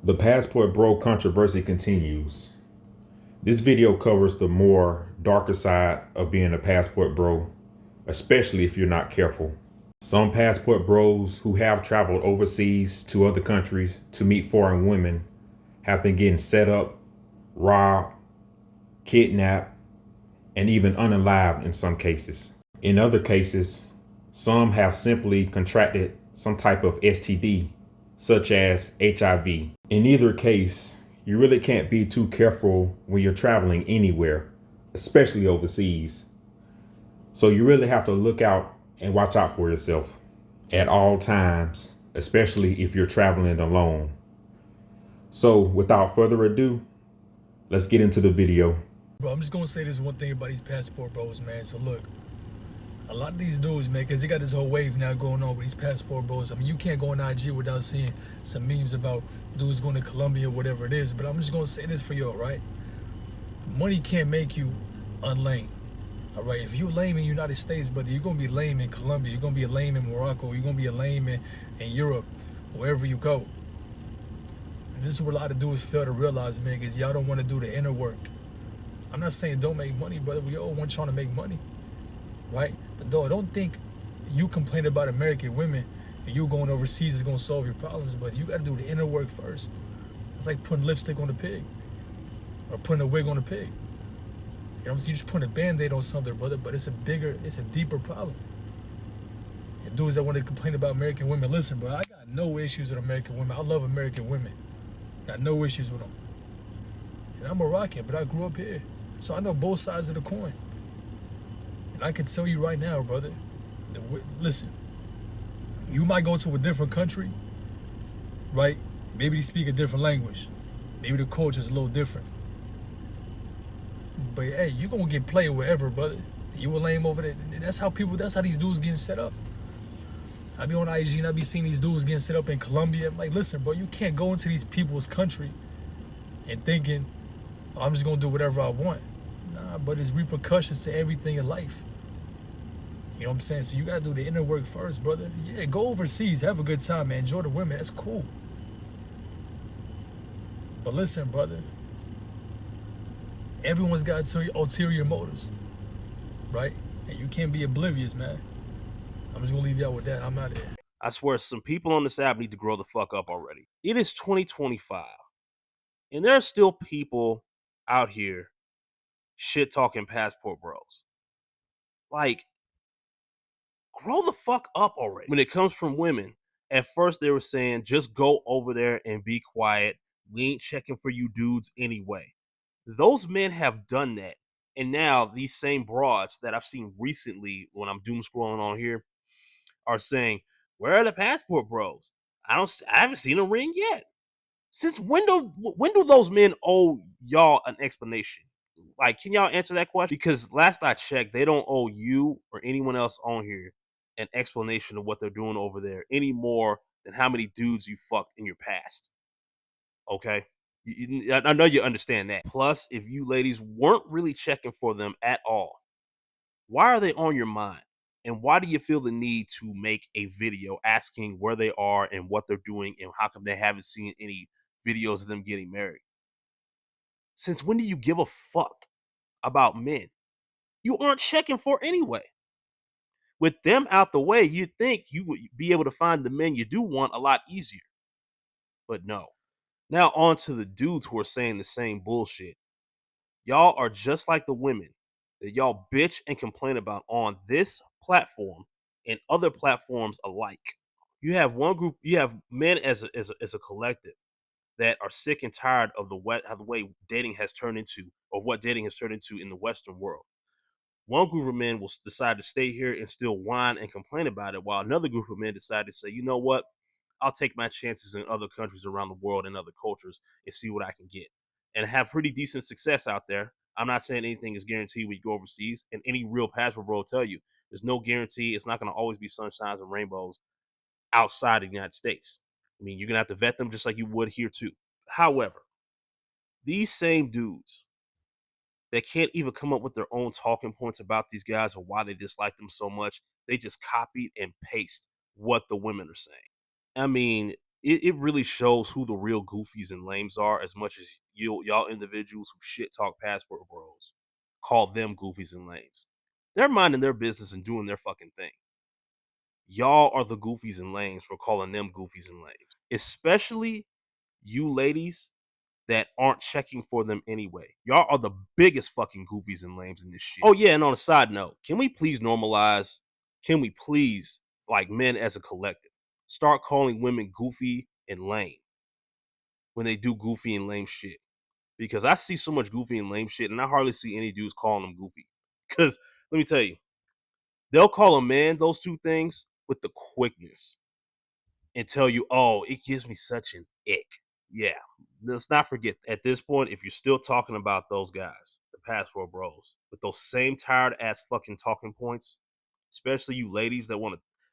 The passport bro controversy continues. This video covers the more darker side of being a passport bro, especially if you're not careful. Some passport bros who have traveled overseas to other countries to meet foreign women have been getting set up, robbed, kidnapped, and even unalived in some cases. In other cases, some have simply contracted some type of STD, such as HIV. In either case, you really can't be too careful when you're traveling anywhere, especially overseas. So you really have to look out and watch out for yourself at all times, especially if you're traveling alone. So without further ado, let's get into the video. Bro, I'm just gonna say this one thing about these passport bros, man. So look, a lot of these dudes, man, because they got this whole wave now going on with these passport bros. I mean, you can't go on IG without seeing some memes about dudes going to Colombia, whatever it is. But I'm just gonna say this for y'all, right? Money can't make you unlame. All right, if you lame in the United States, brother, you're gonna be lame in Colombia. You're gonna be a lame in Morocco. You're gonna be a lame in Europe, wherever you go. And this is what a lot of dudes fail to realize, man, because y'all don't want to do the inner work. I'm not saying don't make money, brother. We all want trying to make money, right? But though, I don't think you complain about American women and you going overseas is gonna solve your problems. But you got to do the inner work first. It's like putting lipstick on a pig or putting a wig on a pig. You know what I'm saying? You just putting a band-aid on something, brother. But it's a deeper problem. And dudes that want to complain about American women, listen, bro. I got no issues with American women. I love American women. Got no issues with them. And I'm Moroccan, but I grew up here. So I know both sides of the coin. And I can tell you right now, brother, listen, you might go to a different country, right? Maybe they speak a different language. Maybe the culture is a little different. But hey, you're going to get played wherever, brother. You a lame over there. That's how these dudes getting set up. I be on IG and I be seeing these dudes getting set up in Colombia. I'm like, listen, bro, you can't go into these people's country and thinking, oh, I'm just going to do whatever I want. Nah, but it's repercussions to everything in life. You know what I'm saying? So you gotta do the inner work first, brother. Yeah, go overseas, have a good time, man. Enjoy the women, that's cool. But listen, brother, everyone's got ulterior motives, right? And you can't be oblivious, man. I'm just gonna leave y'all with that. I'm out of here. I swear some people on this app need to grow the fuck up already. It is 2025, and there are still people out here shit talking passport bros. Like, grow the fuck up already. When it comes from women, at first they were saying, just go over there and be quiet. We ain't checking for you dudes anyway. Those men have done that. And now these same broads that I've seen recently when I'm doom scrolling on here are saying, where are the passport bros? I haven't seen a ring yet. Since when do those men owe y'all an explanation? Like, can y'all answer that question? Because last I checked, they don't owe you or anyone else on here an explanation of what they're doing over there any more than how many dudes you fucked in your past. Okay? I know you understand that. Plus, if you ladies weren't really checking for them at all, why are they on your mind? And why do you feel the need to make a video asking where they are and what they're doing and how come they haven't seen any videos of them getting married? Since when do you give a fuck about men you aren't checking for anyway? With them out the way, you'd think you would be able to find the men you do want a lot easier. But no. Now on to the dudes who are saying the same bullshit. Y'all are just like the women that y'all bitch and complain about on this platform and other platforms alike. You have one group, you have men as a collective that are sick and tired of the way dating has turned into, or what dating has turned into in the Western world. One group of men will decide to stay here and still whine and complain about it, while another group of men decide to say, you know what, I'll take my chances in other countries around the world and other cultures and see what I can get, and have pretty decent success out there. I'm not saying anything is guaranteed when you go overseas, and any real passport bro will tell you there's no guarantee. It's not going to always be sunshines and rainbows outside of the United States. I mean, you're going to have to vet them just like you would here too. However, these same dudes that can't even come up with their own talking points about these guys or why they dislike them so much, they just copied and paste what the women are saying. I mean, it really shows who the real goofies and lames are, as much as y'all individuals who shit talk passport bros call them goofies and lames. They're minding their business and doing their fucking thing. Y'all are the goofies and lames for calling them goofies and lames, especially you ladies that aren't checking for them anyway. Y'all are the biggest fucking goofies and lames in this shit. Oh yeah, and on a side note, can we please normalize? Can we please, like men as a collective, start calling women goofy and lame when they do goofy and lame shit? Because I see so much goofy and lame shit, and I hardly see any dudes calling them goofy. Because let me tell you, they'll call a man those two things with the quickness and tell you, oh, it gives me such an ick. Yeah, let's not forget, at this point, if you're still talking about those guys, the passport bros, with those same tired ass fucking talking points, especially you ladies that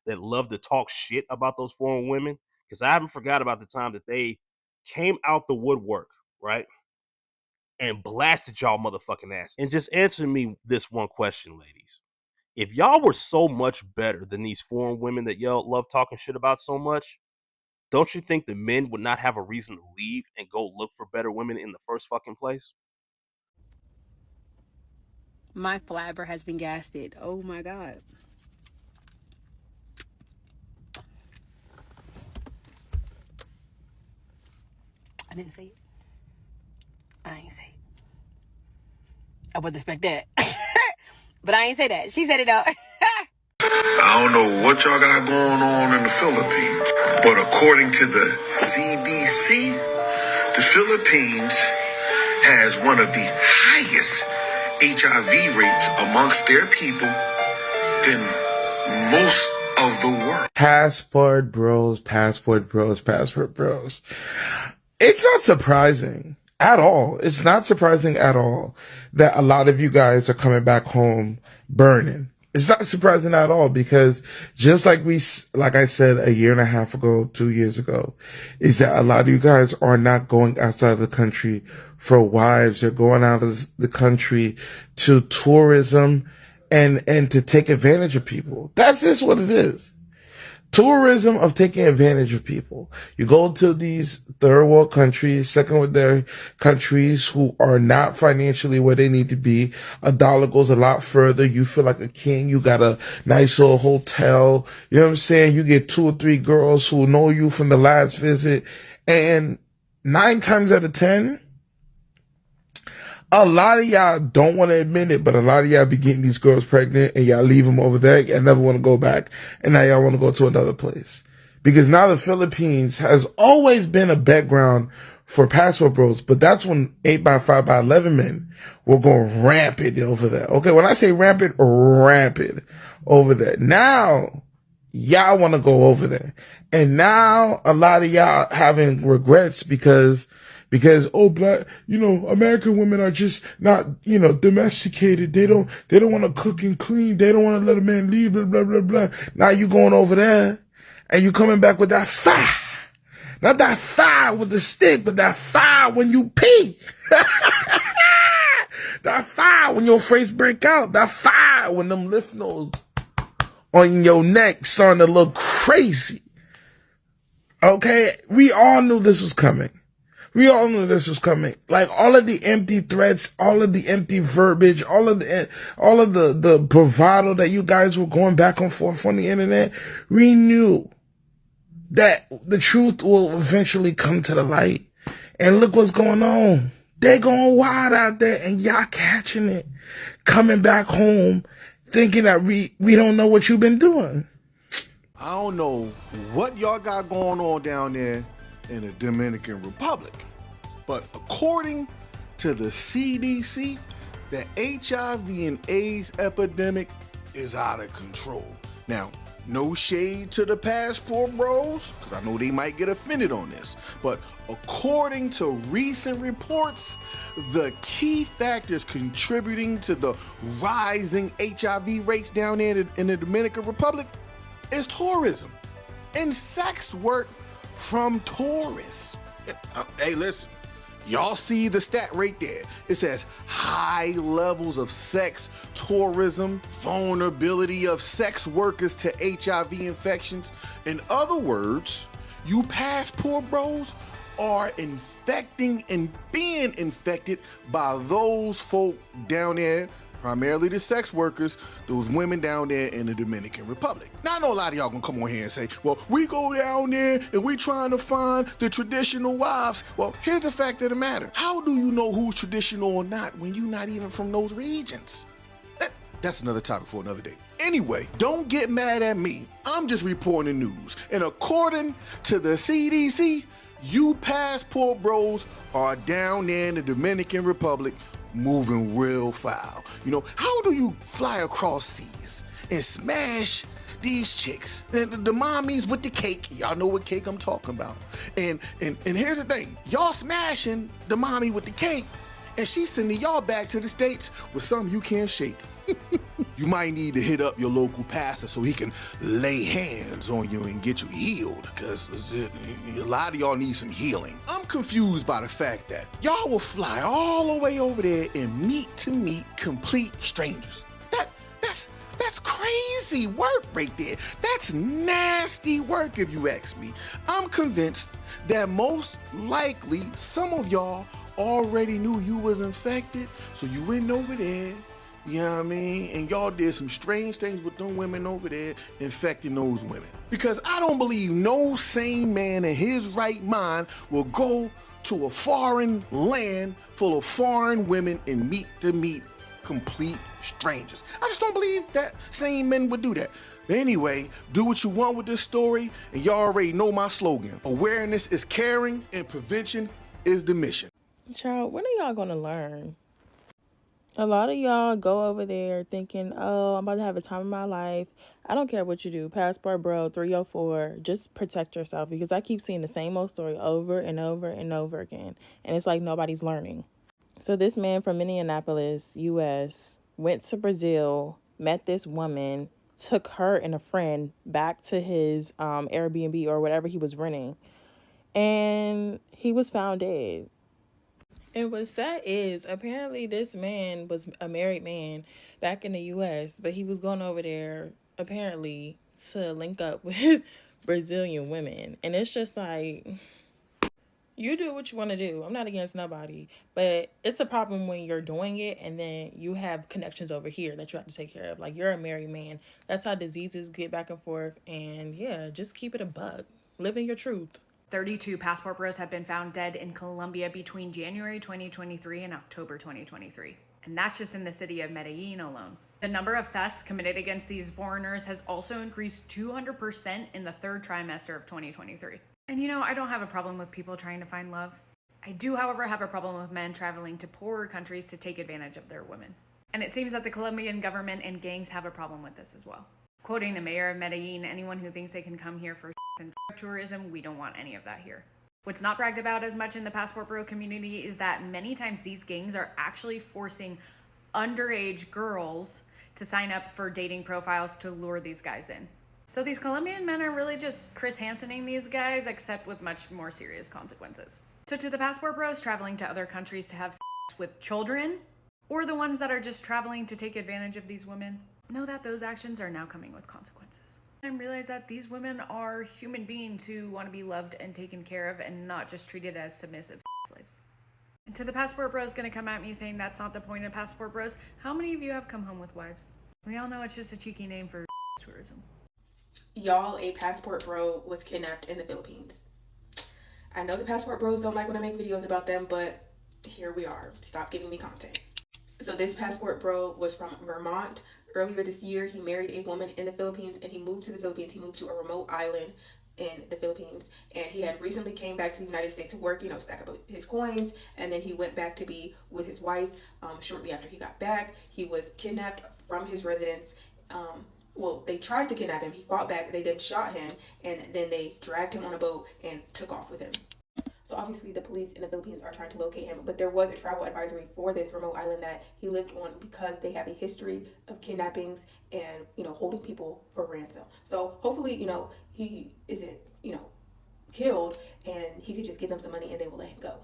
love to talk shit about those foreign women, because I haven't forgot about the time that they came out the woodwork, right, and blasted y'all motherfucking ass. And just answer me this one question, ladies. If y'all were so much better than these foreign women that y'all love talking shit about so much, don't you think the men would not have a reason to leave and go look for better women in the first fucking place? My flabber has been gasted. Oh my God. I didn't say it. I ain't say it. I wouldn't expect that. But I ain't say that. She said it though. I don't know what y'all got going on in the Philippines, but according to the CDC, the Philippines has one of the highest HIV rates amongst their people than most of the world. Passport bros, passport bros, passport bros. It's not surprising at all. It's not surprising at all that a lot of you guys are coming back home burning. It's not surprising at all, because just like I said a year and a half ago, 2 years ago, is that a lot of you guys are not going outside of the country for wives. They're going out of the country to tourism and to take advantage of people. That's just what it is. Tourism of taking advantage of people. You go to these third world countries, second world their countries who are not financially where they need to be. A dollar goes a lot further. You feel like a king. You got a nice little hotel. You know what I'm saying? You get 2 or 3 girls who know you from the last visit. And 9 times out of 10, a lot of y'all don't want to admit it, but a lot of y'all be getting these girls pregnant and y'all leave them over there. Y'all never want to go back. And now y'all want to go to another place. Because now the Philippines has always been a background for passport bros, but that's when 8x5 by 11 men were going rampant over there. Okay. When I say rampant over there. Now y'all want to go over there. And now a lot of y'all having regrets because, black, American women are just not, domesticated. They don't want to cook and clean. They don't want to let a man leave, blah, blah, blah, blah. Now you going over there and you coming back with that fire. Not that fire with the stick, but that fire when you pee. That fire when your face break out. That fire when them lymph nodes on your neck starting to look crazy. Okay? We all knew this was coming. Like all of the empty threats, all of the empty verbiage, all of the bravado that you guys were going back and forth on the internet. We knew that the truth will eventually come to the light. And look what's going on. They're going wild out there and y'all catching it. Coming back home thinking that we don't know what you've been doing. I don't know what y'all got going on down there in the Dominican Republic, but according to the CDC, the HIV and AIDS epidemic is out of control. Now, no shade to the passport bros, because I know they might get offended on this, but according to recent reports, the key factors contributing to the rising HIV rates down there in the Dominican Republic is tourism and sex work from tourists. Hey, listen, y'all see the stat right there. It says high levels of sex tourism, vulnerability of sex workers to HIV infections. In other words, You passport bros are infecting and being infected by those folk down there, primarily the sex workers, those women down there in the Dominican Republic. Now, I know a lot of y'all gonna come on here and say, well, we go down there and we trying to find the traditional wives. Well, here's the fact of the matter. How do you know who's traditional or not when you're not even from those regions? That's another topic for another day. Anyway, don't get mad at me. I'm just reporting the news. And according to the CDC, you passport bros are down there in the Dominican Republic moving real foul. You know, how do you fly across seas and smash these chicks, and the mommies with the cake? Y'all know what cake I'm talking about. And here's the thing, y'all smashing the mommy with the cake, and she's sending y'all back to the States with something you can't shake. You might need to hit up your local pastor so he can lay hands on you and get you healed, because a lot of y'all need some healing. I'm confused by the fact that y'all will fly all the way over there and meet complete strangers. That's crazy work right there. That's nasty work if you ask me. I'm convinced that most likely some of y'all already knew you was infected, so you went over there, you know what I mean? And y'all did some strange things with them women over there, infecting those women. Because I don't believe no sane man in his right mind will go to a foreign land full of foreign women and meet complete strangers. I just don't believe that sane men would do that. Anyway, do what you want with this story, and y'all already know my slogan. Awareness is caring, and prevention is the mission. Child, when are y'all gonna learn? A lot of y'all go over there thinking, oh, I'm about to have a time of my life. I don't care what you do. Passport bro, 304, just protect yourself, because I keep seeing the same old story over and over and over again. And it's like nobody's learning. So this man from Minneapolis, U.S., went to Brazil, met this woman, took her and a friend back to his Airbnb or whatever he was renting. And he was found dead. And what's sad is, apparently this man was a married man back in the U.S., but he was going over there, apparently, to link up with Brazilian women. And it's just like, you do what you want to do. I'm not against nobody, but it's a problem when you're doing it and then you have connections over here that you have to take care of. Like, you're a married man. That's how diseases get back and forth. And yeah, just keep it a buck. Live in your truth. 32 passport bros have been found dead in Colombia between January 2023 and October 2023. And that's just in the city of Medellin alone. The number of thefts committed against these foreigners has also increased 200% in the third trimester of 2023. And you know, I don't have a problem with people trying to find love. I do, however, have a problem with men traveling to poorer countries to take advantage of their women. And it seems that the Colombian government and gangs have a problem with this as well. Quoting the mayor of Medellin, anyone who thinks they can come here for and tourism, we don't want any of that here. What's not bragged about as much in the passport bro community is that many times these gangs are actually forcing underage girls to sign up for dating profiles to lure these guys in. So these Colombian men are really just Chris Hansening these guys, except with much more serious consequences. So to the passport bros traveling to other countries to have sex with children, or the ones that are just traveling to take advantage of these women, know that those actions are now coming with consequences. I realize that these women are human beings who want to be loved and taken care of and not just treated as submissive slaves. And to the passport bros gonna come at me saying that's not the point of passport bros, how many of you have come home with wives? We all know it's just a cheeky name for tourism. Y'all, a passport bro was kidnapped in the Philippines. I know the passport bros don't like when I make videos about them, but here we are. Stop giving me content. So this passport bro was from Vermont. Earlier this year, he married a woman in the Philippines, and he moved to the Philippines. He moved to a remote island in the Philippines, and he had recently came back to the United States to work, stack up his coins, and then he went back to be with his wife. Shortly after he got back, he was kidnapped from his residence. Well, they tried to kidnap him. He fought back. They then shot him, and then they dragged him on a boat and took off with him. So obviously the police in the Philippines are trying to locate him, but there was a travel advisory for this remote island that he lived on because they have a history of kidnappings and, holding people for ransom. So hopefully, he isn't, killed, and he could just give them some money and they will let him go.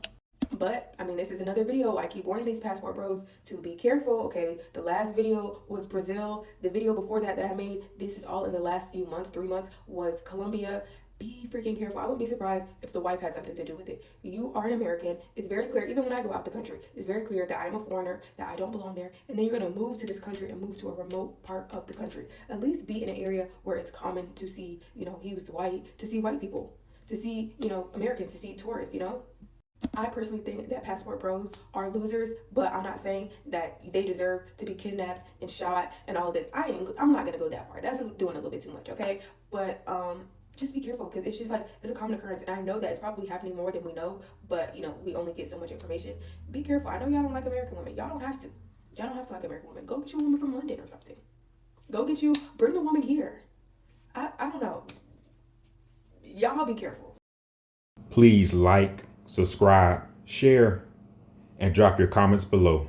But this is another video. I keep warning these passport bros to be careful. Okay, the last video was Brazil. The video before that I made, this is all in the last few months, 3 months, was Colombia. Be freaking careful. I wouldn't be surprised if the wife had something to do with it. You are an American. It's very clear, even when I go out the country, it's very clear that I'm a foreigner, that I don't belong there. And then you're going to move to this country and move to a remote part of the country. At least be in an area where it's common to see, he was white, to see white people, to see, Americans, to see tourists, I personally think that passport bros are losers, but I'm not saying that they deserve to be kidnapped and shot and all of this. I'm not gonna go that far. That's doing a little bit too much, okay? But just be careful, because it's just like, it's a common occurrence, and I know that it's probably happening more than we know, but we only get so much information. Be careful. I know y'all don't like American women. Y'all don't have to. Y'all don't have to like American women. Go get you a woman from London or something. Bring the woman here. I don't know. Y'all be careful. Please like, subscribe, share, and drop your comments below.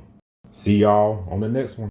See y'all on the next one.